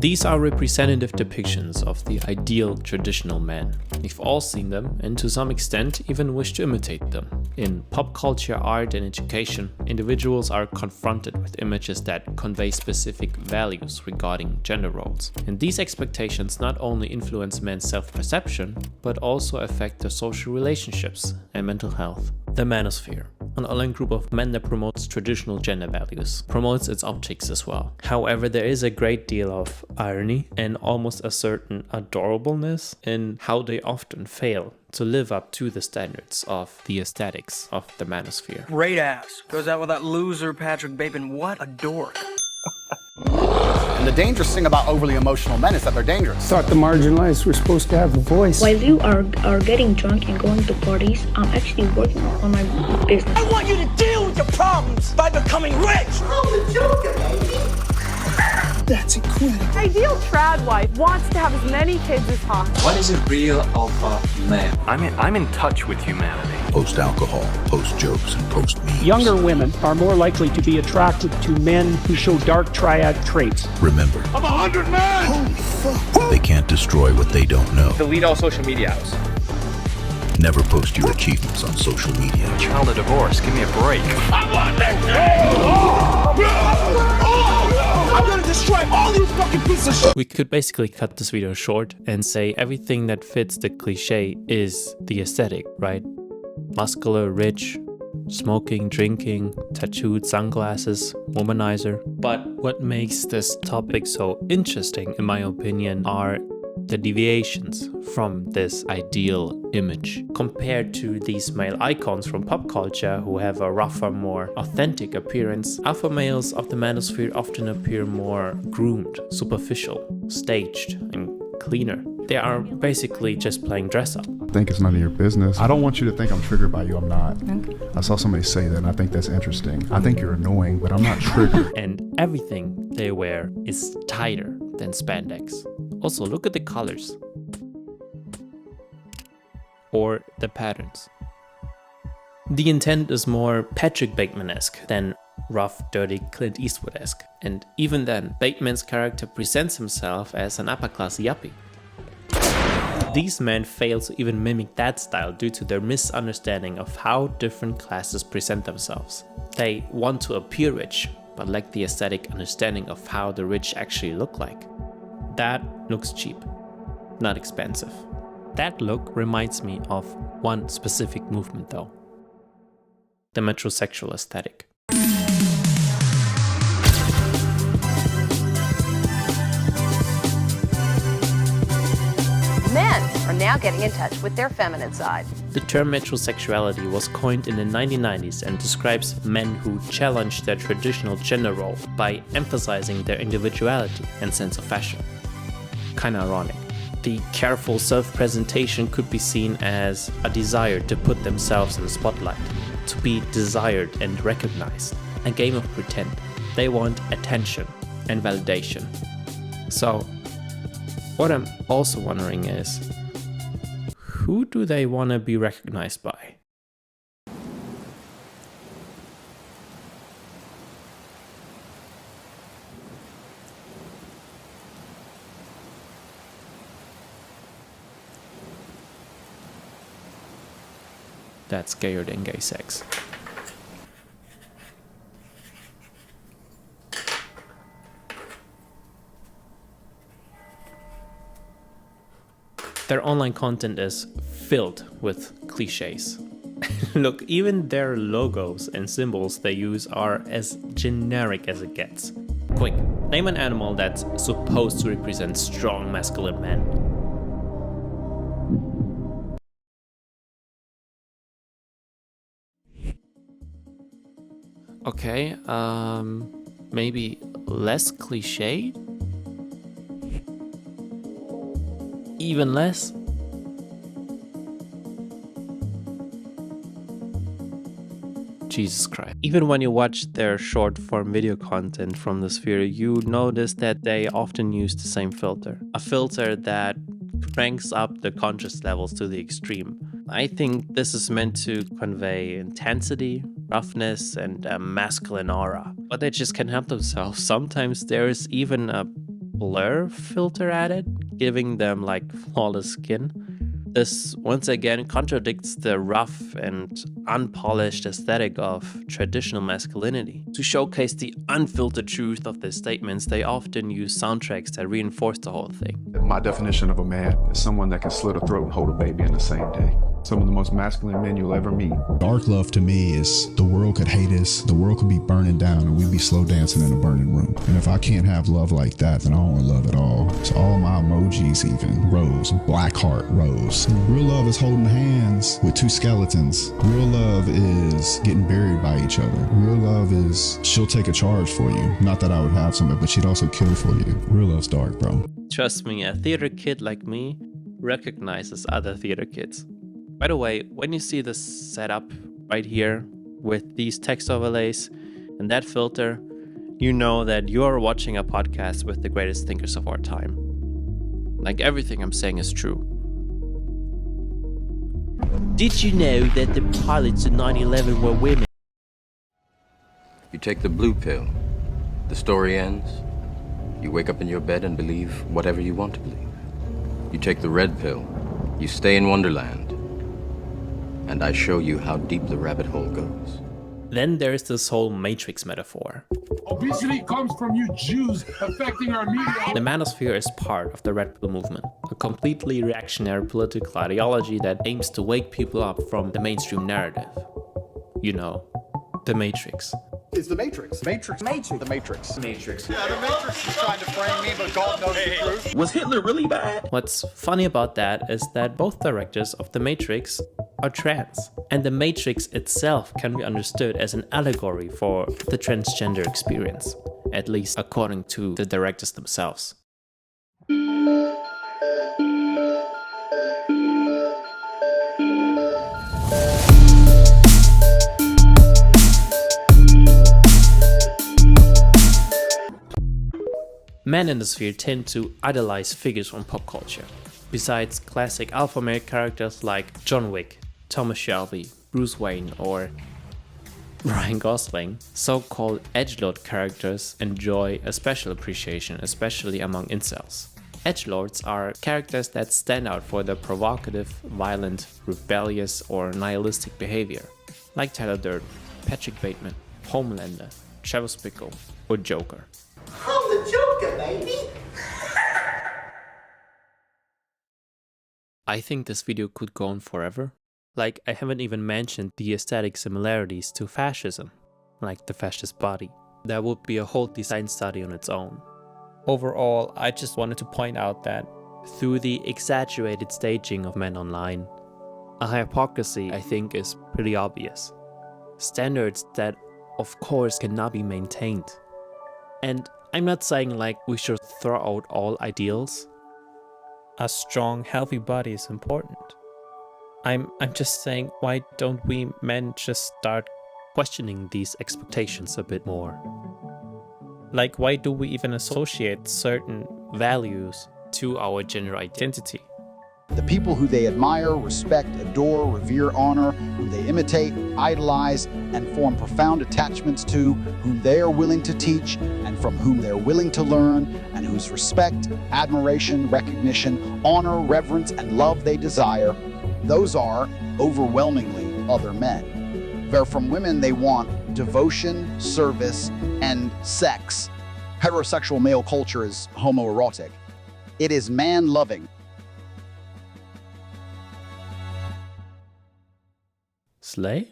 These are representative depictions of the ideal traditional man. We've all seen them and to some extent even wish to imitate them. In pop culture, art and education, individuals are confronted with images that convey specific values regarding gender roles. And these expectations not only influence men's self-perception, but also affect their social relationships and mental health. The Manosphere, an online group of men that promotes traditional gender values, promotes its objects as well. However, there is a great deal of irony and almost a certain adorableness in how they often fail to live up to the standards of the aesthetics of the Manosphere. Great ass. Goes out with that loser Patrick Bateman. What a dork. And the dangerous thing about overly emotional men is that they're dangerous. Thought the marginalized were supposed to have a voice. While you are getting drunk and going to parties, I'm actually working on my business. I want you to deal with your problems by becoming rich. I'm a joker, baby. That's incredible. Ideal trad wife wants to have as many kids as possible. What is a real alpha male? I'm in touch with humanity. Post-alcohol, post-jokes, and post-memes. Younger women are more likely to be attracted to men who show dark triad traits. Remember, I'm 100 men! Holy fuck. They can't destroy what they don't know. Delete all social media apps. Never post your achievements on social media. Child of divorce, give me a break. I want I'm gonna destroy all these fucking pieces of shit. We could basically cut this video short and say everything that fits the cliche is the aesthetic, right? Muscular, rich, smoking, drinking, tattooed sunglasses, womanizer. But what makes this topic so interesting, in my opinion, are the deviations from this ideal image compared to these male icons from pop culture who have a rougher, more authentic appearance. Alpha males of the Manosphere often appear more groomed, superficial, staged, and cleaner. They are basically just playing dress up. I think it's none of your business. I don't want you to think I'm triggered by you. I'm not. Okay. I saw somebody say that and I think that's interesting. I think you're annoying, but I'm not triggered. And everything they wear is tighter than spandex. Also, look at the colors. Or the patterns. The intent is more Patrick Bateman-esque than rough, dirty Clint Eastwood-esque. And even then, Bateman's character presents himself as an upper-class yuppie. These men fail to even mimic that style due to their misunderstanding of how different classes present themselves. They want to appear rich, but lack the aesthetic understanding of how the rich actually look like. That looks cheap, not expensive. That look reminds me of one specific movement though. The metrosexual aesthetic. Men are now getting in touch with their feminine side. The term metrosexuality was coined in the 1990s and describes men who challenge their traditional gender role by emphasizing their individuality and sense of fashion. Kinda ironic. The careful self-presentation could be seen as a desire to put themselves in the spotlight, to be desired and recognized. A game of pretend. They want attention and validation. So, what I'm also wondering is, who do they want to be recognized by? That's gayer than gay sex. Their online content is filled with cliches. Look, even their logos and symbols they use are as generic as it gets. Quick, name an animal that's supposed to represent strong masculine men. Okay, maybe less cliche? Even less? Jesus Christ. Even when you watch their short form video content from the Sphere, you notice that they often use the same filter. A filter that cranks up the contrast levels to the extreme. I think this is meant to convey intensity, roughness, and a masculine aura. But they just can't help themselves. Sometimes there is even a blur filter added, giving them like flawless skin. This once again contradicts the rough and unpolished aesthetic of traditional masculinity. To showcase the unfiltered truth of their statements, they often use soundtracks that reinforce the whole thing. My definition of a man is someone that can slit a throat and hold a baby in the same day. Some of the most masculine men you'll ever meet. Dark love to me is the world could hate us, the world could be burning down, and we'd be slow dancing in a burning room. And if I can't have love like that, then I don't want love at all. So all my emojis even, rose, black heart, rose. Real love is holding hands with two skeletons. Real love is getting buried by each other. Real love is she'll take a charge for you. Not that I would have somebody, but she'd also kill for you. Real love's dark, bro. Trust me, a theater kid like me recognizes other theater kids. By the way, when you see this setup right here with these text overlays and that filter, you know that you're watching a podcast with the greatest thinkers of our time. Like, everything I'm saying is true. Did you know that the pilots in 9/11 were women? You take the blue pill, the story ends. You wake up in your bed and believe whatever you want to believe. You take the red pill, you stay in Wonderland, and I show you how deep the rabbit hole goes. Then there's this whole Matrix metaphor. Obesity comes from you Jews affecting our media. The Manosphere is part of the Red Pill movement, a completely reactionary political ideology that aims to wake people up from the mainstream narrative. You know, the Matrix. It's the Matrix. Matrix. Matrix. The Matrix. Matrix. Yeah, the Matrix is trying to frame me, but God knows the truth. Was Hitler really bad? What's funny about that is that both directors of The Matrix are trans, and The Matrix itself can be understood as an allegory for the transgender experience, at least according to the directors themselves. Men in the sphere tend to idolize figures from pop culture. Besides classic alpha male characters like John Wick, Thomas Shelby, Bruce Wayne, or Ryan Gosling, so-called edgelord characters enjoy a special appreciation, especially among incels. Edgelords are characters that stand out for their provocative, violent, rebellious, or nihilistic behavior, like Tyler Durden, Patrick Bateman, Homelander, Travis Bickle, or Joker. I'm the Joker, baby. I think this video could go on forever. Like, I haven't even mentioned the aesthetic similarities to fascism, like the fascist body. That would be a whole design study on its own. Overall, I just wanted to point out that through the exaggerated staging of men online, a hypocrisy I think is pretty obvious. Standards that of course cannot be maintained. And I'm not saying like we should throw out all ideals. A strong, healthy body is important. I'm just saying, why don't we men just start questioning these expectations a bit more? Like, why do we even associate certain values to our gender identity? The people who they admire, respect, adore, revere, honor, whom they imitate, idolize, and form profound attachments to, whom they are willing to teach, and from whom they're willing to learn, and whose respect, admiration, recognition, honor, reverence, and love they desire, those are, overwhelmingly, other men. Where from women they want devotion, service, and sex. Heterosexual male culture is homoerotic. It is man-loving. Slay?